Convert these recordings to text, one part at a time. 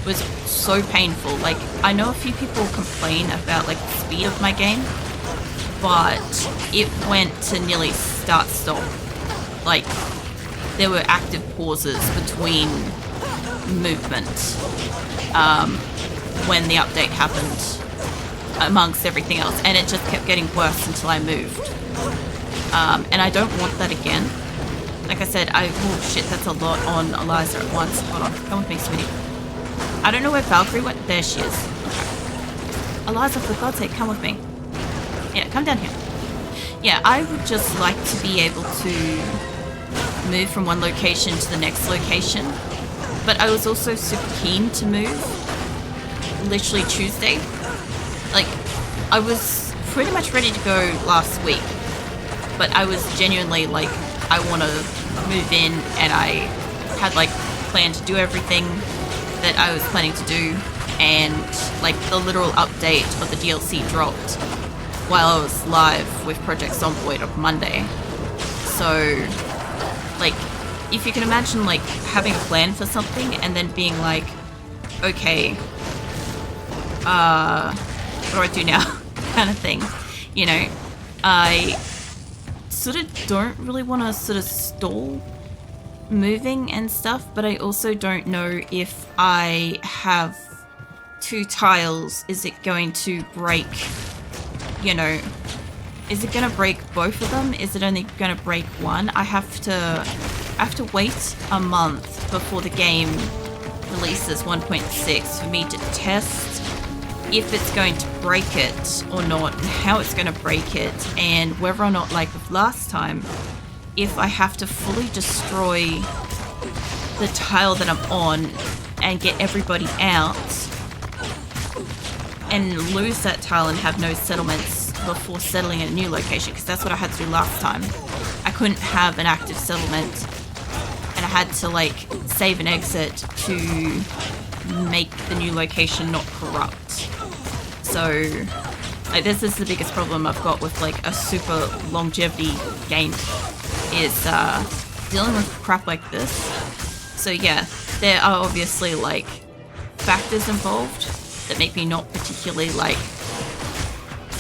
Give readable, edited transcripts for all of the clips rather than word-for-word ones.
was so painful. Like, I know a few people complain about like the speed of my game, but it went to nearly start-stop. Like, there were active pauses between movement when the update happened, amongst everything else, and it just kept getting worse until I moved. And I don't want that again. Like I said, oh shit, that's a lot on Eliza at once. Hold on, come with me, sweetie. I don't know where Valkyrie went. There she is. Okay. Eliza, for God's sake, come with me. Yeah, come down here. Yeah, I would just like to be able to move from one location to the next location. But I was also super keen to move literally Tuesday. Like, I was pretty much ready to go last week, but I was genuinely like, I want to move in, and I had like planned to do everything that I was planning to do, and like the literal update of the DLC dropped while I was live with Project Zomboid on Monday. So, like, if you can imagine like having a plan for something and then being like, okay, what do I do now? Kind of thing. You know, I sort of don't really want to sort of stall moving and stuff, but I also don't know if I have 2 tiles, is it going to break, you know, is it going to break both of them? Is it only going to break one? I have to wait a month before the game releases 1.6 for me to test if it's going to break it or not, and how it's going to break it, and whether or not, like with last time, if I have to fully destroy the tile that I'm on and get everybody out and lose that tile and have no settlements before settling in a new location, because that's what I had to do last time. I couldn't have an active settlement, and I had to like save and exit to make the new location not corrupt. So, like, this is the biggest problem I've got with like a super longevity game, is dealing with crap like this. So yeah, there are obviously like factors involved that make me not particularly like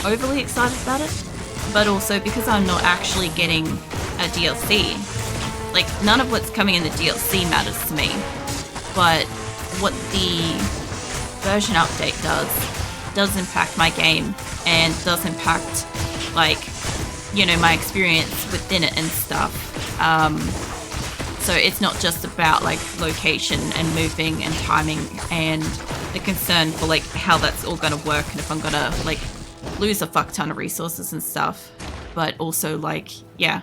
overly excited about it, but also because I'm not actually getting a DLC, like none of what's coming in the DLC matters to me, but what the version update does impact my game, and does impact, like, you know, my experience within it and stuff. So it's not just about like location and moving and timing and the concern for like how that's all gonna work and if I'm gonna like lose a fuck ton of resources and stuff, but also like, yeah,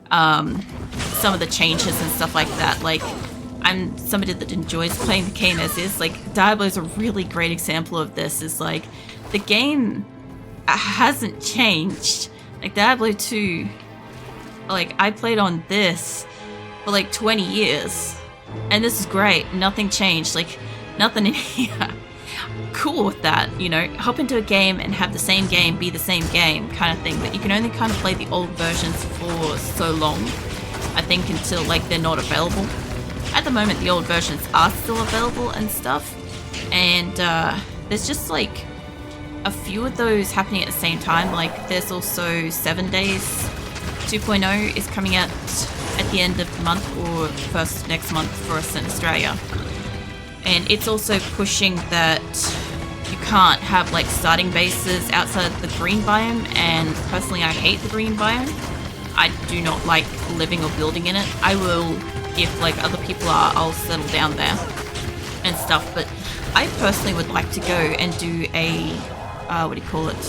some of the changes and stuff like that. Like, I'm somebody that enjoys playing the game as is. Like, Diablo is a really great example of this. Is like, the game hasn't changed. Like, Diablo 2, like, I played on this for like 20 years, and this is great. Nothing changed. Like, nothing in here. Cool with that, you know, hop into a game and have the same game be the same game kind of thing, but you can only kind of play the old versions for so long, I think, until like they're not available. At the moment, the old versions are still available and stuff, and there's just like a few of those happening at the same time. Like, there's also 7 Days 2.0 is coming out at the end of the month or first next month for us in Australia, and it's also pushing that you can't have like starting bases outside the green biome, and personally I hate the green biome. I do not like living or building in it. I will, if like other people are, I'll settle down there and stuff, but I personally would like to go and do a what do you call it,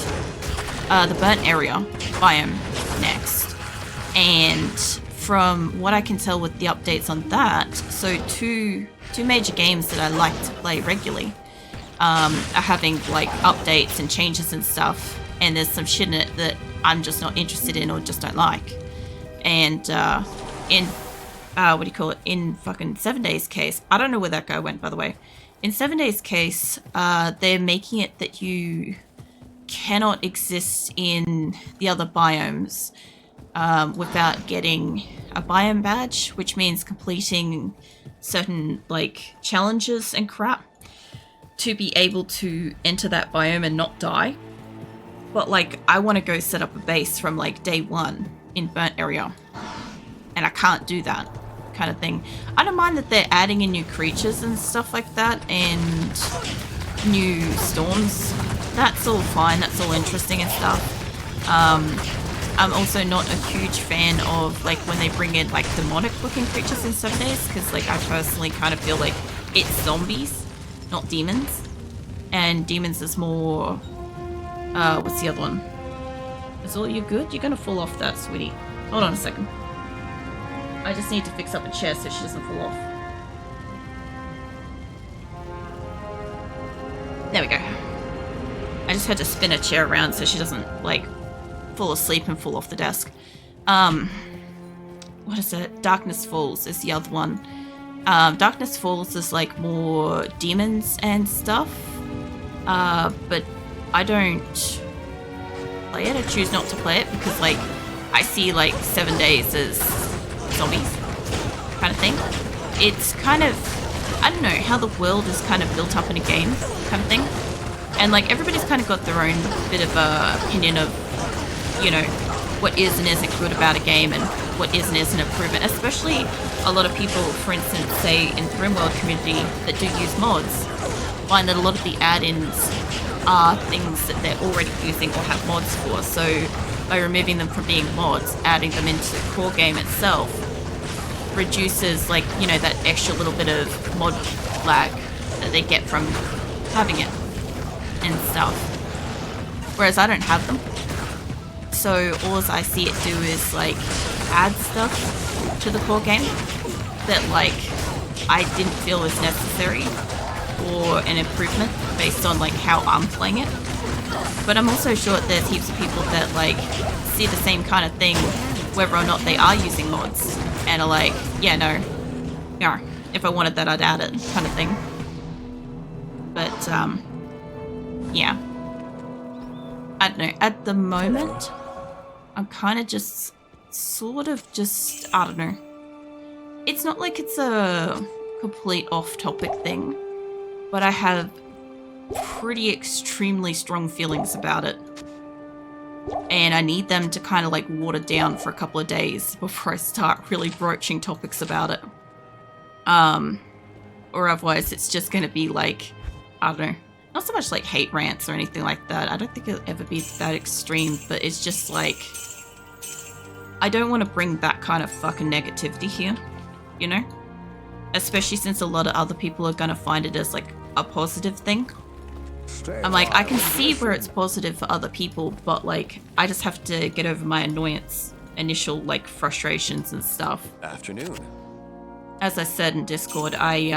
the burnt area biome next. And from what I can tell with the updates on that, so two major games that I like to play regularly are having like updates and changes and stuff, and there's some shit in it that I'm just not interested in or just don't like. And in what do you call it, in fucking 7 Days case, I don't know where that guy went, by the way. In 7 Days case, they're making it that you cannot exist in the other biomes without getting a biome badge, which means completing certain like challenges and crap. to be able to enter that biome and not die. But like, I want to go set up a base from like day one in burnt area, and I can't do that kind of thing. I don't mind that they're adding in new creatures and stuff like that, and new storms. That's all fine, that's all interesting and stuff. I'm also not a huge fan of like when they bring in like demonic looking creatures in 7 days, because like I personally kind of feel like it's zombies, not demons. And demons is more, what's the other one? Is all you good? You're gonna fall off that, sweetie. Hold on a second. I just need to fix up a chair so she doesn't fall off. There we go. I just had to spin a chair around so she doesn't like fall asleep and fall off the desk. What is it? Darkness Falls is the other one. Darkness Falls is like more demons and stuff. But I don't play it. I choose not to play it because like I see like 7 days as zombies kind of thing. It's kind of, I don't know, how the world is kind of built up in a game kind of thing. And like everybody's kind of got their own bit of a opinion of, you know, what is and isn't good about a game and what is and isn't improvement. Especially a lot of people, for instance, say in the RimWorld community that do use mods, find that a lot of the add-ins are things that they're already using or have mods for. So by removing them from being mods, adding them into the core game itself reduces, like, you know, that extra little bit of mod lag that they get from having it and stuff. Whereas I don't have them. So all I see it do is like add stuff to the core game that like I didn't feel was necessary or an improvement based on like how I'm playing it. But I'm also sure that there's heaps of people that like see the same kind of thing whether or not they are using mods and are like, yeah, no, if I wanted that I'd add it kind of thing. But yeah, I don't know, at the moment I'm kind of just sort of just, I don't know, it's not like it's a complete off-topic thing, but I have pretty extremely strong feelings about it. And I need them to kind of like water down for a couple of days before I start really broaching topics about it. Or otherwise it's just going to be like, I don't know, not so much like hate rants or anything like that. I don't think it'll ever be that extreme, but it's just like, I don't want to bring that kind of fucking negativity here, you know? Especially since a lot of other people are going to find it as like a positive thing. I'm like, I can see where it's positive for other people, but like, I just have to get over my annoyance, initial like frustrations and stuff. Afternoon. As I said in Discord, I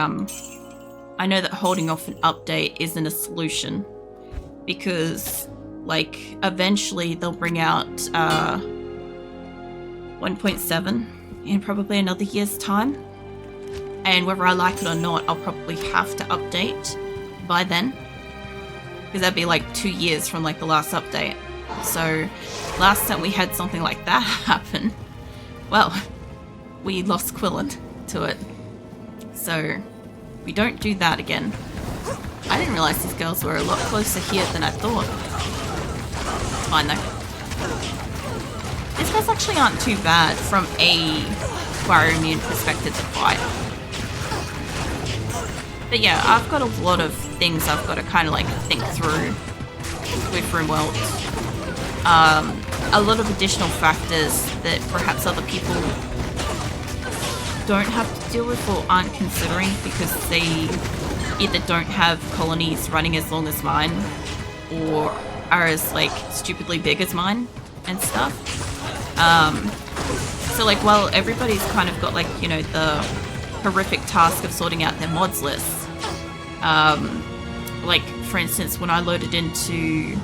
know that holding off an update isn't a solution because like eventually they'll bring out 1.7 in probably another year's time. And whether I like it or not, I'll probably have to update by then. Because that'd be like 2 years from like the last update. So last time we had something like that happen, well, we lost Quillen to it. So we don't do that again. I didn't realize these girls were a lot closer here than I thought. It's fine though. These guys actually aren't too bad from a Bioimmune perspective to fight. But yeah, I've got a lot of things I've got to kind of like think through with RimWorld. A lot of additional factors that perhaps other people don't have to deal with or aren't considering because they either don't have colonies running as long as mine or are as like stupidly big as mine and stuff. So like while everybody's kind of got like, you know, the horrific task of sorting out their mods lists, like for instance when I loaded into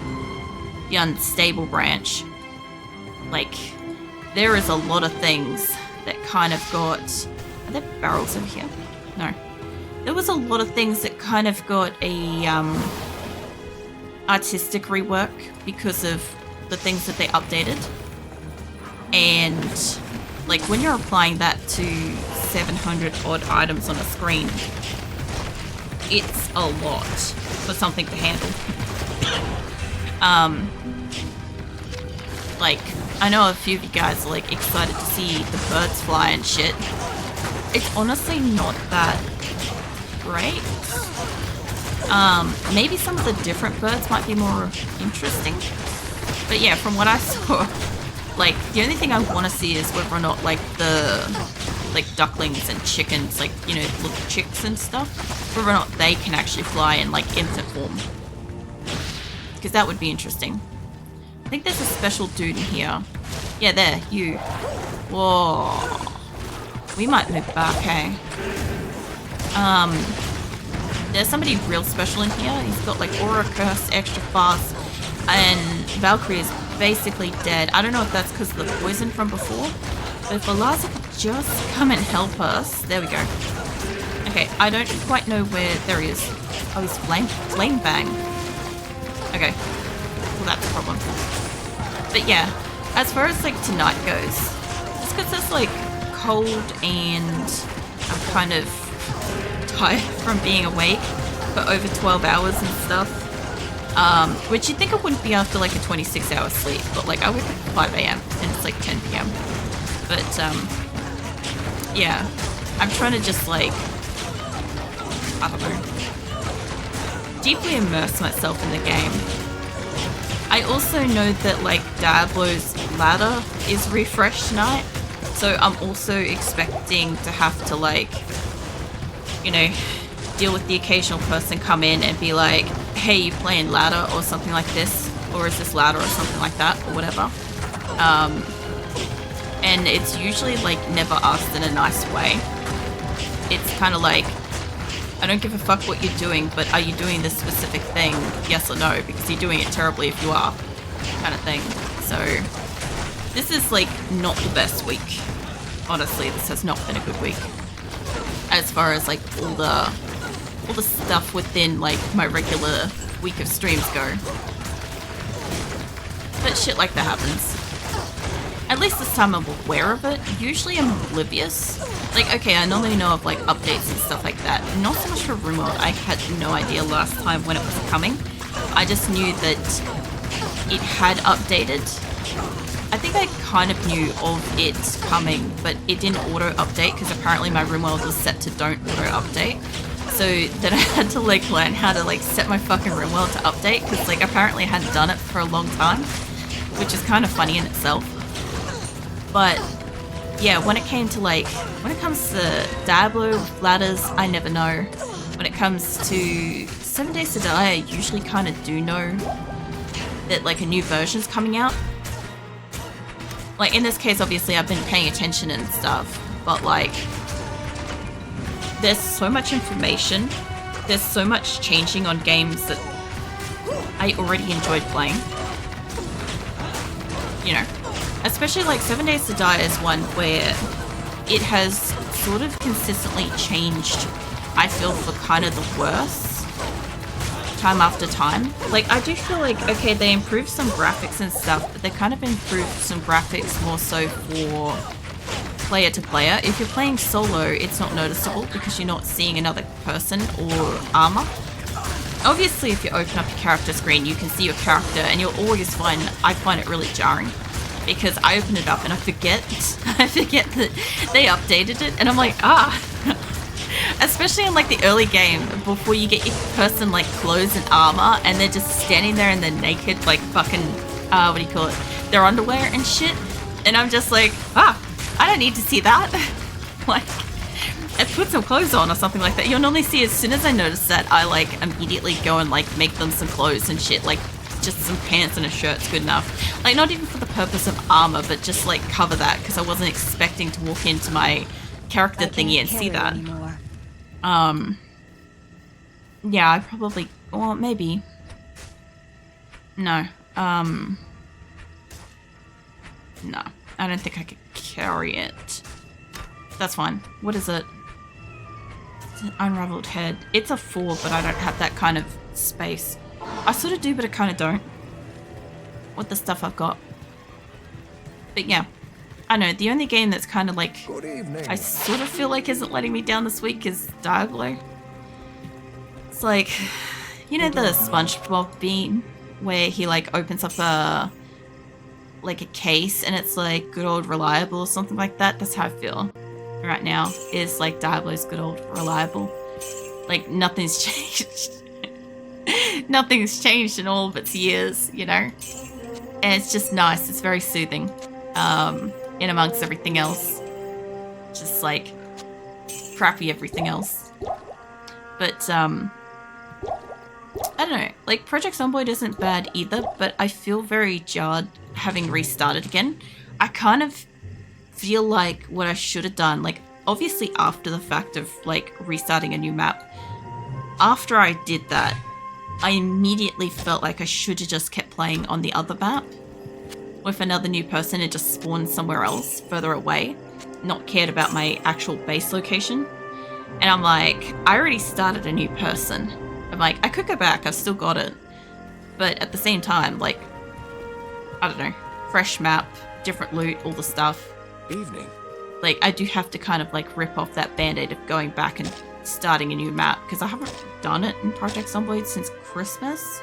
the unstable branch, like there is a lot of things that kind of got, are there barrels over here? No. There was a lot of things that kind of got a artistic rework because of the things that they updated. And like when you're applying that to 700 odd items on a screen, it's a lot for something to handle. Like, I know a few of you guys are like excited to see the birds fly and shit. It's honestly not that great. Maybe some of the different birds might be more interesting. But yeah, from what I saw, like, the only thing I want to see is whether or not, like, the, like, ducklings and chickens, like, you know, little chicks and stuff, whether or not they can actually fly in, like, infant form. Because that would be interesting. I think there's a special dude in here. Yeah, there, you. Whoa. We might move back, hey? There's somebody real special in here. He's got, like, Aura Curse, extra fast, and Valkyrie is basically dead. I don't know if that's because of the poison from before, but if Eliza could just come and help us. There we go. Okay, I don't quite know where... There he is. Oh, he's flame bang. Okay. Well, that's a problem. But yeah, as far as, like, tonight goes, just because it's, like, cold and I'm kind of tired from being awake for over 12 hours and stuff. Which you'd think it wouldn't be after like a 26-hour sleep, but like I wake up at 5 a.m. and it's like 10 p.m. But yeah, I'm trying to just like, I don't know, deeply immerse myself in the game. I also know that like Diablo's ladder is refreshed tonight, so I'm also expecting to have to like, you know, deal with the occasional person come in and be like, hey, you playing ladder or something like this, or is this ladder or something like that, or whatever. And it's usually like never asked in a nice way. It's kind of like, I don't give a fuck what you're doing, but are you doing this specific thing, yes or no, because you're doing it terribly if you are, kind of thing. So this is like not the best week. Honestly, this has not been a good week as far as like all the stuff within like my regular week of streams go. But shit like that happens. At least this time I'm aware of it. Usually I'm oblivious. Like, okay, I normally know of like updates and stuff like that. Not so much for RimWorld. I had no idea last time when it was coming. I just knew that it had updated. I think I kind of knew of it coming, but it didn't auto-update because apparently my RimWorld was set to don't auto-update. So then I had to like learn how to like set my fucking RimWorld to update because like apparently I hadn't done it for a long time, which is kind of funny in itself. But yeah, when it comes to Diablo ladders, I never know. When it comes to 7 Days to Die, I usually kind of do know that like a new version's coming out. Like in this case, obviously I've been paying attention and stuff, but like there's so much information, there's so much changing on games that I already enjoyed playing. You know, especially like 7 Days to Die is one where it has sort of consistently changed, I feel, for kind of the worse time after time. Like I do feel like, okay, they improved some graphics and stuff, but they kind of improved some graphics more so for player to player. If you're playing solo, it's not noticeable because you're not seeing another person or armor. Obviously, if you open up your character screen, you can see your character and you'll always find, I find it really jarring because I open it up and I forget that they updated it and I'm like, especially in like the early game before you get your person like clothes and armor and they're just standing there and they're naked, like fucking, what do you call it? Their underwear and shit. And I'm just like, I don't need to see that. Like, let's put some clothes on or something like that. You'll normally see as soon as I notice that, I like immediately go and like make them some clothes and shit. Like just some pants and a shirt's good enough. Like not even for the purpose of armor, but just like cover that because I wasn't expecting to walk into my character thingy and see that. Anymore. Yeah, I probably, well, maybe. No. No, I don't think I could carry it. That's fine. What is it? It's an unraveled head. It's a 4, but I don't have that kind of space. I sort of do, but I kind of don't. With the stuff I've got. But yeah. I know, the only game that's kind of like, I sort of feel like isn't letting me down this week is Diablo. It's like, you know the SpongeBob bean where he like opens up a case and it's like good old reliable or something like that? That's how I feel right now. Is like Diablo's good old reliable. Like nothing's changed. Nothing's changed in all of its years, you know? And it's just nice. It's very soothing. In amongst everything else. Just like crappy everything else. But I don't know, like Project Zomboid isn't bad either, but I feel very jarred having restarted again. I kind of feel like what I should have done, like obviously after the fact of like restarting a new map, after I did that, I immediately felt like I should have just kept playing on the other map with another new person and just spawned somewhere else further away, not cared about my actual base location. And I'm like, I already started a new person. I'm like, I could go back, I've still got it. But at the same time, like, I don't know, fresh map, different loot, all the stuff. Evening. Like, I do have to kind of like rip off that band-aid of going back and starting a new map, because I haven't done it in Project Zomboid since Christmas.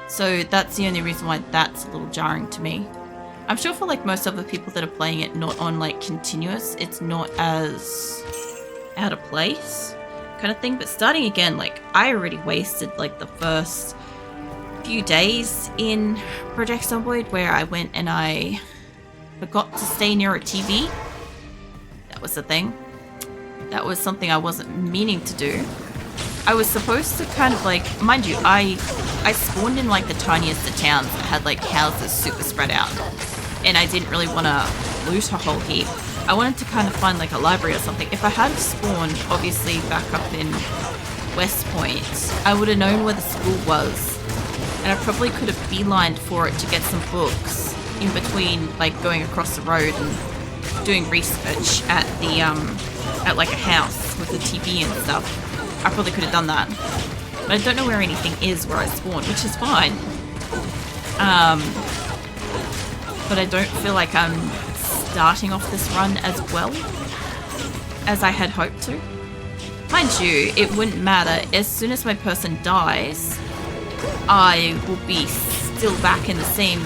So that's the only reason why that's a little jarring to me. I'm sure for like most other people that are playing it not on like continuous, it's not as out of place kind of thing. But starting again, like I already wasted like the first few days in Project Zomboid where I went and I forgot to stay near a TV. That was the thing. That was something I wasn't meaning to do. I was supposed to kind of like, mind you, I spawned in like the tiniest of towns that had like houses super spread out. And I didn't really want to loot a whole heap. I wanted to kind of find like a library or something. If I had spawned, obviously, back up in West Point, I would have known where the school was. And I probably could have beelined for it to get some books in between like going across the road and doing research at the, at like a house with a TV and stuff. I probably could have done that. But I don't know where anything is where I spawned, which is fine. But I don't feel like I'm starting off this run as well as I had hoped to. Mind you, it wouldn't matter. As soon as my person dies, I will be still back in the same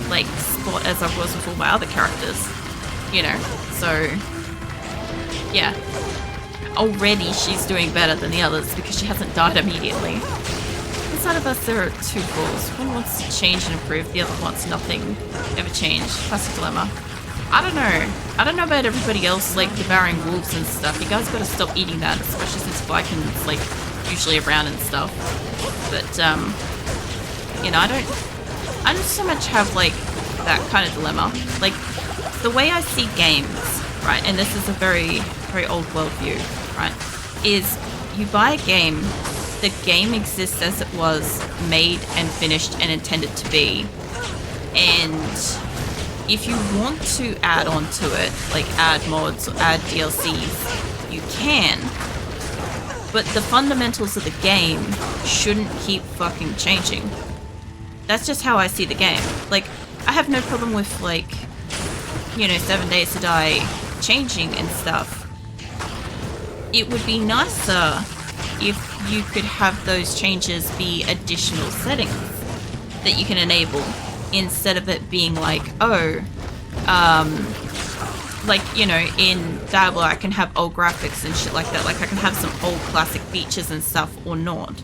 like spot as I was with all my other characters. You know, so yeah. Already she's doing better than the others because she hasn't died immediately. Inside of us there are two goals. One wants to change and improve, the other wants nothing ever change. Classic dilemma. I don't know about everybody else like devouring wolves and stuff. You guys gotta stop eating that, especially since Viking's like usually around and stuff. But you know, I don't so much have like that kind of dilemma. Like the way I see games, right, and this is a very, very old worldview, right, is you buy a game, the game exists as it was made and finished and intended to be, and if you want to add on to it, like add mods or add DLCs, you can, but the fundamentals of the game shouldn't keep fucking changing. That's just how I see the game. Like, I have no problem with, like, you know, 7 Days to Die changing and stuff. It would be nicer if you could have those changes be additional settings that you can enable, instead of it being like, oh, like, you know, in Diablo I can have old graphics and shit like that. Like, I can have some old classic features and stuff, or not.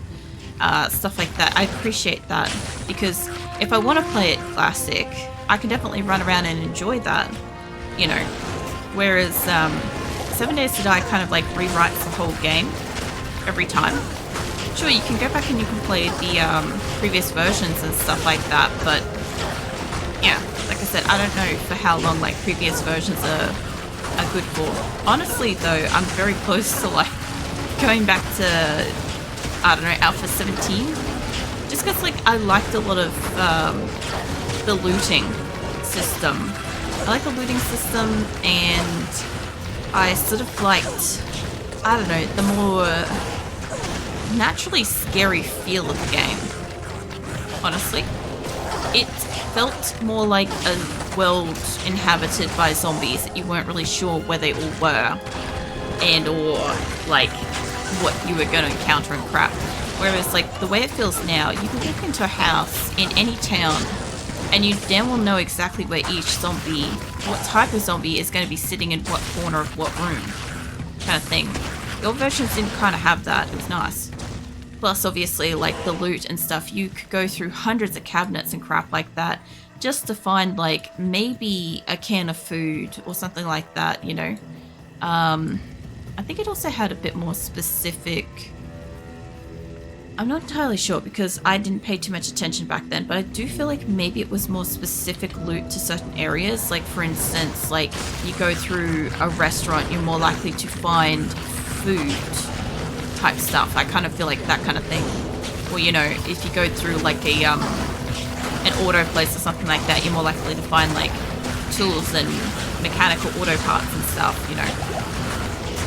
Stuff like that. I appreciate that, because if I want to play it classic, I can definitely run around and enjoy that, you know. Whereas 7 Days to Die kind of like rewrites the whole game every time. Sure, you can go back and you can play the previous versions and stuff like that, but yeah, like I said, I don't know for how long like previous versions are good for. Honestly though, I'm very close to like going back to, I don't know, Alpha 17, just because like I liked a lot of the looting system. I like the looting system, and I sort of liked, I don't know, the more naturally scary feel of the game. Honestly, it felt more like a world inhabited by zombies that you weren't really sure where they all were, and or like what you were going to encounter and crap. Whereas, like, the way it feels now, you can walk into a house in any town and you damn well know exactly where each zombie, what type of zombie is going to be sitting in what corner of what room, kind of thing. The old versions didn't kind of have that. It was nice. Plus, obviously, like, the loot and stuff, you could go through hundreds of cabinets and crap like that just to find, like, maybe a can of food or something like that, you know. I think it also had a bit more specific... I'm not entirely sure because I didn't pay too much attention back then, but I do feel like maybe it was more specific loot to certain areas. Like, for instance, like, you go through a restaurant, you're more likely to find food type stuff. I kind of feel like that kind of thing. Or, you know, if you go through, like, an auto place or something like that, you're more likely to find, like, tools and mechanical auto parts and stuff, you know.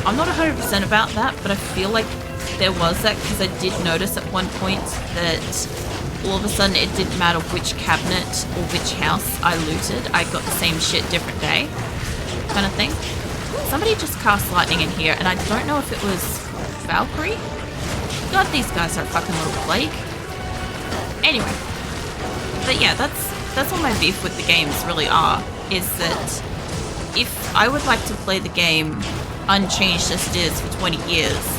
I'm not 100% about that, but I feel like there was that because I did notice at one point that all of a sudden it didn't matter which cabinet or which house I looted, I got the same shit different day, kind of thing. Somebody just cast lightning in here and I don't know if it was Valkyrie? God, these guys are a fucking little plague. Anyway, but yeah, that's what my beef with the games really are, is that if I would like to play the game unchanged as it is for 20 years,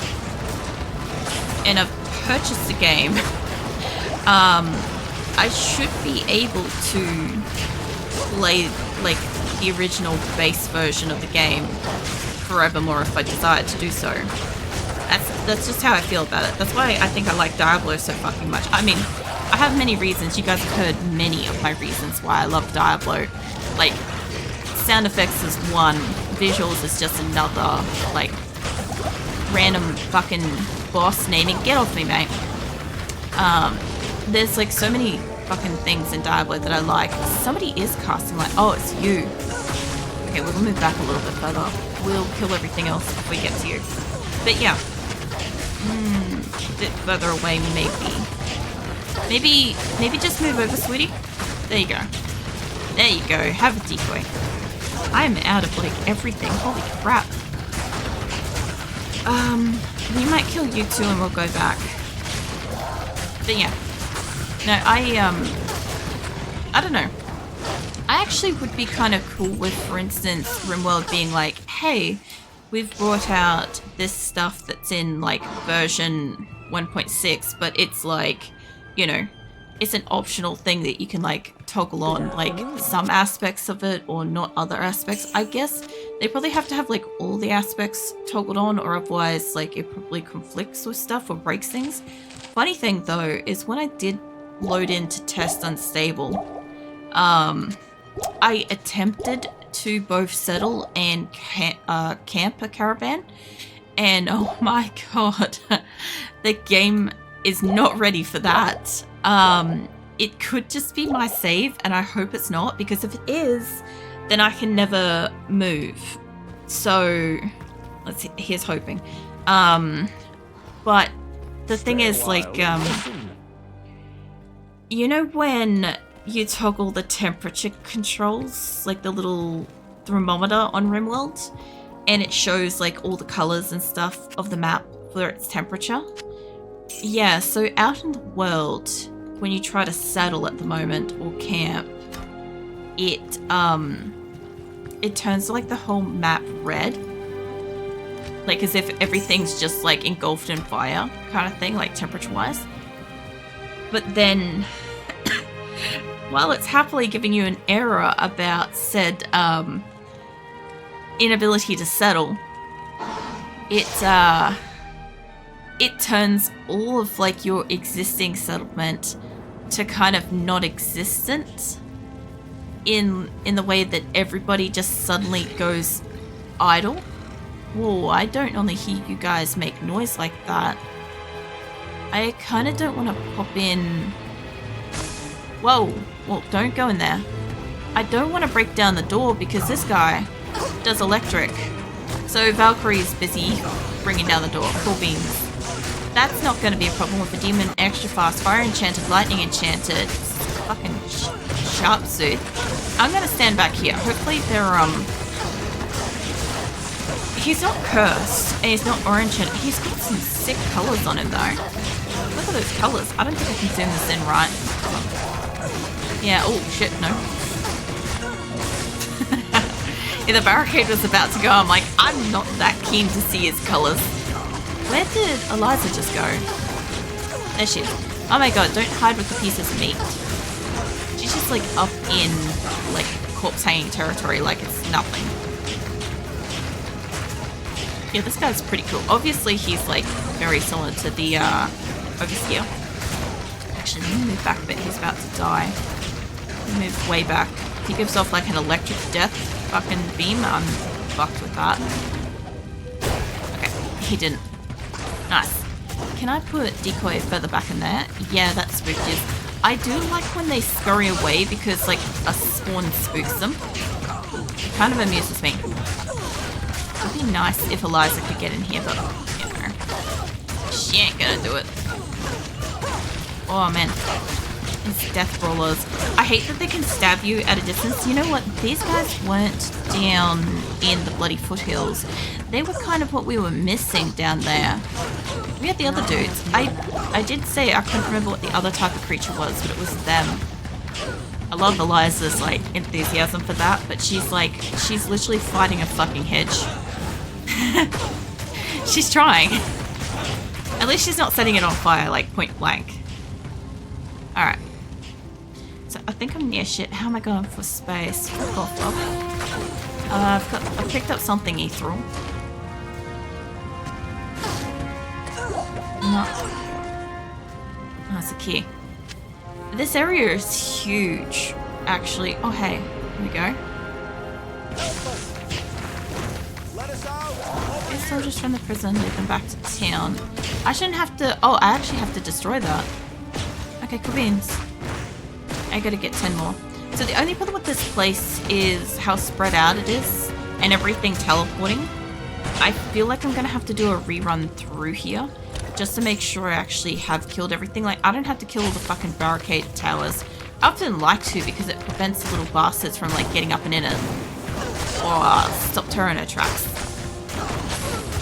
and I've purchased the game, I should be able to play, like, the original base version of the game forevermore if I desire to do so. That's just how I feel about it. That's why I think I like Diablo so fucking much. I mean, I have many reasons. You guys have heard many of my reasons why I love Diablo. Like, sound effects is one, visuals is just another, like, random fucking boss naming. Get off me, mate. There's, like, so many fucking things in Diablo that I like. Somebody is casting light. Oh, it's you. Okay, we'll move back a little bit further. We'll kill everything else if we get to you. But yeah. A bit further away, maybe. Maybe just move over, sweetie. There you go. There you go. Have a decoy. I am out of, like, everything. Holy crap. We might kill you two and we'll go back. But yeah. No, I don't know. I actually would be kind of cool with, for instance, RimWorld being like, hey, we've brought out this stuff that's in, like, version 1.6, but it's like, you know, it's an optional thing that you can, like, toggle on, like, some aspects of it or not other aspects. I guess they probably have to have, like, all the aspects toggled on, or otherwise, like, it probably conflicts with stuff or breaks things. Funny thing, though, is when I did load in to test Unstable, I attempted to both settle and camp a caravan, and oh my god, the game is not ready for that. It could just be my save, and I hope it's not, because if it is, then I can never move. So, here's hoping. But the thing is, like, you know when you toggle the temperature controls, like the little thermometer on RimWorld, and it shows, like, all the colors and stuff of the map for its temperature? Yeah, so out in the world, when you try to settle at the moment or camp, it turns, like, the whole map red, like as if everything's just, like, engulfed in fire kind of thing, like temperature wise. But then while it's happily giving you an error about said inability to settle, it turns all of, like, your existing settlement to kind of non-existent in the way that everybody just suddenly goes idle. Whoa, I don't normally hear you guys make noise like that. I kind of don't want to pop in. Whoa, well, don't go in there. I don't want to break down the door because this guy does electric. So Valkyrie's busy bringing down the door. Cool beans. That's not going to be a problem with a demon extra fast, fire enchanted, lightning enchanted, fucking sharp suit. I'm going to stand back here. Hopefully they're, he's not cursed, and he's not orange, and he's got some sick colors on him though. Look at those colours. I don't think I can zoom this in right. Yeah, oh shit, no. Yeah, the barricade was about to go. I'm like, I'm not that keen to see his colours. Where did Eliza just go? There she is. Oh my god, don't hide with the pieces of meat. She's just like up in like corpse hanging territory like it's nothing. Yeah, this guy's pretty cool. Obviously he's like very similar to the Overseer. Actually, let me move back a bit. He's about to die. Let me move way back. He gives off like an electric death fucking beam. I'm fucked with that. Okay, he didn't. Nice. Can I put decoy further back in there? Yeah, that spooked you. I do like when they scurry away because like a spawn spooks them. It kind of amuses me. It would be nice if Eliza could get in here, but you know, she ain't gonna do it. Oh man. These death brawlers. I hate that they can stab you at a distance. You know what? These guys weren't down in the bloody foothills. They were kind of what we were missing down there. We had the other dudes. I did say I couldn't remember what the other type of creature was, but it was them. I love Eliza's like enthusiasm for that, but she's literally fighting a fucking hedge. She's trying. At least she's not setting it on fire like point blank. Alright. So I think I'm near shit. How am I going for space? Fuck off, Bob. I've picked up something ethereal. No. Oh, that's a key. This area is huge, actually. Oh, hey. Here we go. These soldiers from the prison, lead them back to town. I shouldn't have to... Oh, I actually have to destroy that. Okay, cool beans. I gotta get 10 more. So the only problem with this place is how spread out it is and everything teleporting. I feel like I'm gonna have to do a rerun through here just to make sure I actually have killed everything. Like, I don't have to kill all the fucking barricade towers. I often like to because it prevents the little bastards from like getting up and in it. Or stop tearing her tracks.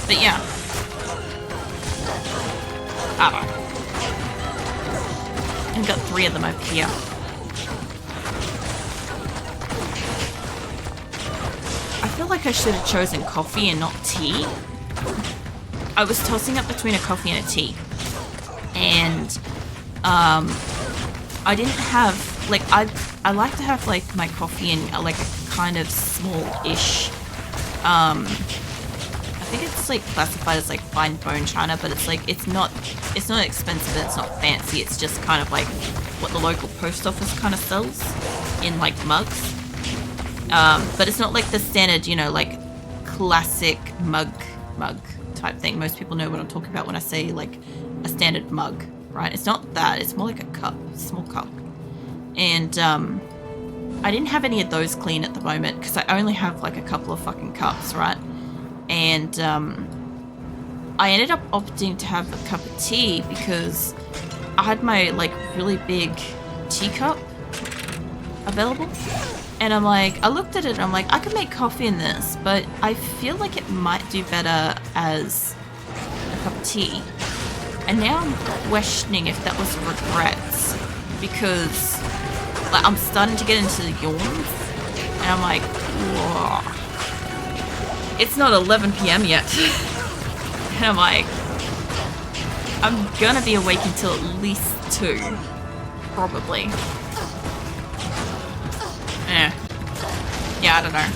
But yeah. I don't know. I've got 3 of them over here. I feel like I should have chosen coffee and not tea. I was tossing up between a coffee and a tea. And I didn't have like I like to have like my coffee in like a kind of small-ish I think it's like classified as like fine bone china, but it's like it's not expensive, it's not fancy, it's just kind of like what the local post office kind of sells in like mugs. But it's not like the standard, you know, like classic mug type thing. Most people know what I'm talking about when I say like a standard mug, right? It's not that, it's more like a cup, small cup. And I didn't have any of those clean at the moment because I only have like a couple of fucking cups, right? And I ended up opting to have a cup of tea because I had my like really big teacup available. And I'm like, I looked at it and I'm like, I could make coffee in this, but I feel like it might do better as a cup of tea. And now I'm questioning if that was regrets because like I'm starting to get into the yawns and I'm like, whoa. It's not 11 p.m. yet. And I'm like, I'm gonna be awake until at least 2. Probably. Yeah, I don't know.